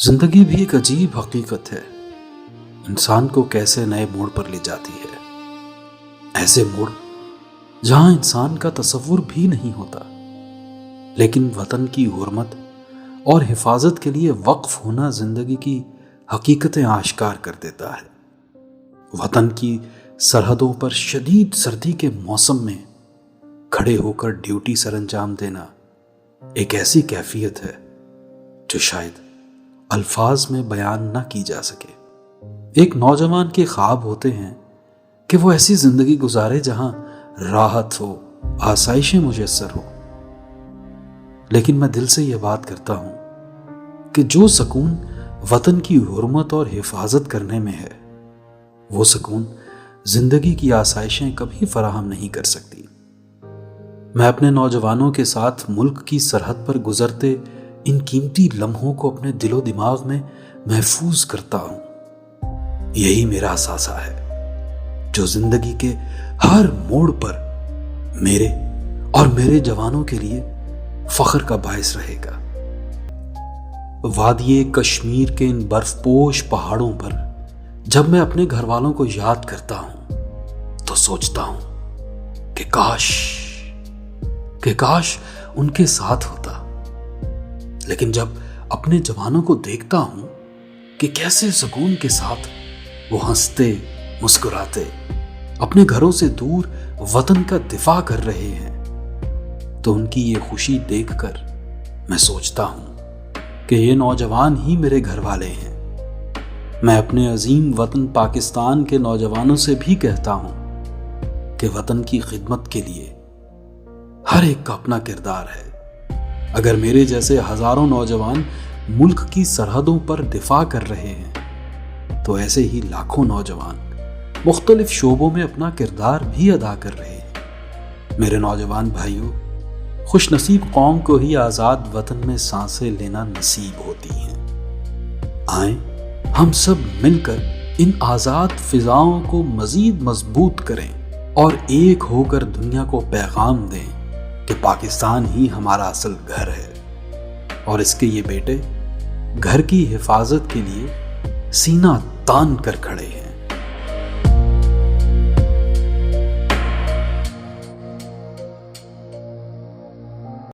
जिंदगी भी एक अजीब हकीकत है, इंसान को कैसे नए मोड़ पर ले जाती है। ऐसे मोड़ जहां इंसान का तसव्वुर भी नहीं होता, लेकिन वतन की हुर्मत और हिफाजत के लिए वक्फ होना जिंदगी की हकीकतें आश्कार कर देता है। वतन की सरहदों पर शदीद सर्दी के मौसम में खड़े होकर ड्यूटी सरंजाम देना एक ऐसी कैफियत है जो शायद अल्फाज में बयान ना की जा सके। एक नौजवान के ख्वाब होते हैं कि वो ऐसी जिंदगी गुजारे जहां राहत हो, आसाइशें मुयस्सर हो। लेकिन मैं दिल से यह बात करता हूं कि जो सुकून वतन की हुर्मत और हिफाजत करने में है, वो सुकून जिंदगी की आसाइशें कभी फराहम नहीं कर सकती। मैं अपने नौजवानों के साथ मुल्क की सरहद पर गुजरते इन कीमती लम्हों को अपने दिलो दिमाग में महफूज करता हूं। यही मेरा असासा है जो जिंदगी के हर मोड़ पर मेरे और मेरे जवानों के लिए फख्र का बायस रहेगा। वादिये कश्मीर के इन बर्फपोश पहाड़ों पर जब मैं अपने घर वालों को याद करता हूं तो सोचता हूं कि काश उनके साथ होता। लेकिन जब अपने जवानों को देखता हूं कि कैसे सुकून के साथ वो हंसते मुस्कुराते अपने घरों से दूर वतन का दिफा कर रहे हैं, तो उनकी ये खुशी देखकर मैं सोचता हूं कि ये नौजवान ही मेरे घर वाले हैं। मैं अपने अजीम वतन पाकिस्तान के नौजवानों से भी कहता हूं कि वतन की खिदमत के लिए हर एक का अपना किरदार है। अगर मेरे जैसे हजारों नौजवान मुल्क की सरहदों पर दिफा कर रहे हैं, तो ऐसे ही लाखों नौजवान मुख्तलिफ शोबों में अपना किरदार भी अदा कर रहे हैं। मेरे नौजवान भाइयों, खुश नसीब कौम को ही आज़ाद वतन में सांसें लेना नसीब होती हैं। आए हम सब मिलकर इन आज़ाद फिजाओं को मजीद मजबूत करें और एक होकर दुनिया को पैगाम दें कि पाकिस्तान ही हमारा असल घर है और इसके ये बेटे घर की हिफाजत के लिए सीना तान कर खड़े हैं।